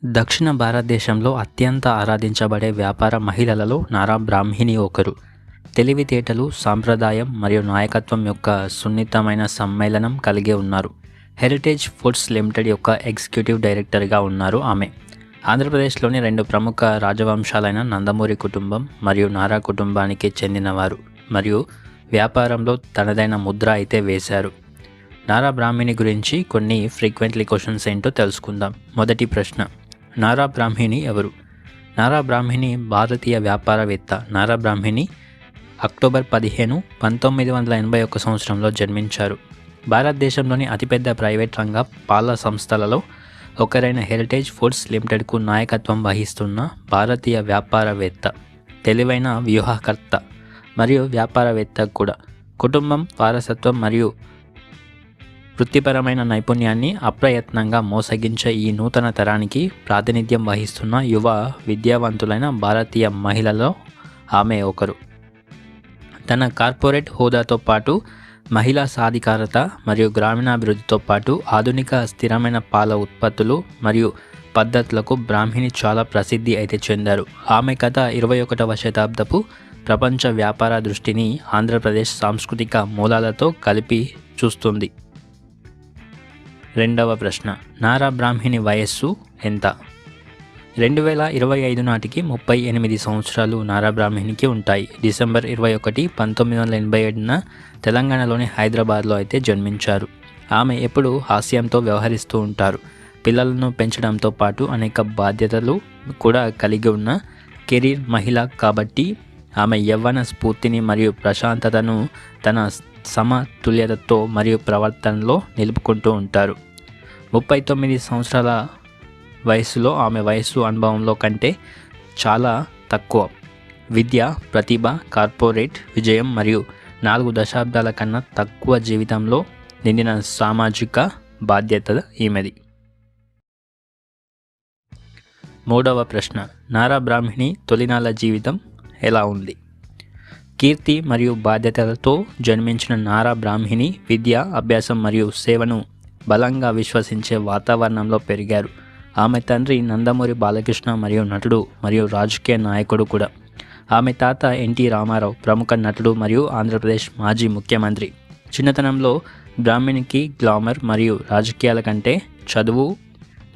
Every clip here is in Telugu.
దక్షిణ భారతదేశంలో అత్యంత ఆరాధించబడే వ్యాపార మహిళలలో నారా బ్రాహ్మిణి ఒకరు. తెలివితేటలు, సాంప్రదాయం మరియు నాయకత్వం యొక్క సున్నితమైన సమ్మేళనం కలిగి ఉన్నారు. హెరిటేజ్ ఫుడ్స్ లిమిటెడ్ యొక్క ఎగ్జిక్యూటివ్ డైరెక్టర్గా ఉన్నారు ఆమె. ఆంధ్రప్రదేశ్లోని రెండు ప్రముఖ రాజవంశాలైన నందమూరి కుటుంబం మరియు నారా కుటుంబానికి చెందినవారు మరియు వ్యాపారంలో తనదైన ముద్ర అయితే వేశారు. నారా బ్రాహ్మిణి గురించి కొన్ని ఫ్రీక్వెంట్లీ క్వశ్చన్స్ ఏంటో తెలుసుకుందాం. మొదటి ప్రశ్న, నారా బ్రాహ్మిణి ఎవరు? నారా బ్రాహ్మిణి భారతీయ వ్యాపారవేత్త. నారా బ్రాహ్మిణి అక్టోబర్ 15, 1981 సంవత్సరంలో జన్మించారు. భారతదేశంలోని అతిపెద్ద ప్రైవేట్ రంగ పాల సంస్థలలో ఒకరైన హెరిటేజ్ ఫుడ్స్ లిమిటెడ్కు నాయకత్వం వహిస్తున్న భారతీయ వ్యాపారవేత్త, తెలివైన వ్యూహకర్త మరియు వ్యాపారవేత్త కూడా. కుటుంబం, వారసత్వం మరియు వృత్తిపరమైన నైపుణ్యాన్ని అప్రయత్నంగా మోసగించే ఈ నూతన తరానికి ప్రాతినిధ్యం వహిస్తున్న యువ విద్యావంతులైన భారతీయ మహిళలో ఆమె ఒకరు. తన కార్పొరేట్ హోదాతో పాటు మహిళా సాధికారత మరియు గ్రామీణాభివృద్ధితో పాటు ఆధునిక స్థిరమైన పాల ఉత్పత్తులు మరియు పద్ధతులకు బ్రాహ్మిణి చాలా ప్రసిద్ధి అయితే చెందారు. ఆమె కథ 21వ శతాబ్దపు ప్రపంచ వ్యాపార దృష్టిని ఆంధ్రప్రదేశ్ సాంస్కృతిక మూలాలతో కలిపి చూస్తుంది. రెండవ ప్రశ్న, నారా బ్రాహ్మిణి వయస్సు ఎంత? 2025 నాటికి 38 సంవత్సరాలు నారా బ్రాహ్మిణికి ఉంటాయి. డిసెంబర్ 21, 1987న తెలంగాణలోని హైదరాబాద్లో అయితే జన్మించారు. ఆమె ఎప్పుడూ హాస్యంతో వ్యవహరిస్తూ ఉంటారు. పిల్లలను పెంచడంతో పాటు అనేక బాధ్యతలు కూడా కలిగి ఉన్న కెరీర్ మహిళ కాబట్టి ఆమె యవ్వన స్ఫూర్తిని మరియు ప్రశాంతతను తన సమతుల్యతతో మరియు ప్రవర్తనలో నిలుపుకుంటూ ఉంటారు. 39 సంవత్సరాల వయసులో ఆమె వయస్సు అనుభవంలో కంటే చాలా తక్కువ. విద్య, ప్రతిభ, కార్పొరేట్ విజయం మరియు 4 దశాబ్దాల కన్నా తక్కువ జీవితంలో నిండిన సామాజిక బాధ్యత ఈమెది. మూడవ ప్రశ్న, నారా బ్రాహ్మిణి తొలినాళ్ళ జీవితం ఎలా ఉంది? కీర్తి మరియు బాధ్యతలతో జన్మించిన నారా బ్రాహ్మిణి విద్య, అభ్యాసం మరియు సేవను బలంగా విశ్వసించే వాతావరణంలో పెరిగారు. ఆమె తండ్రి నందమూరి బాలకృష్ణ మరియు నటుడు మరియు రాజకీయ నాయకుడు కూడా. ఆమె తాత ఎన్టీ రామారావు ప్రముఖ నటుడు మరియు ఆంధ్రప్రదేశ్ మాజీ ముఖ్యమంత్రి. చిన్నతనంలో బ్రాహ్మిణికి గ్లామర్ మరియు రాజకీయాల కంటే చదువు,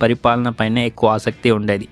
పరిపాలన పైన ఎక్కువ ఆసక్తి ఉండేది.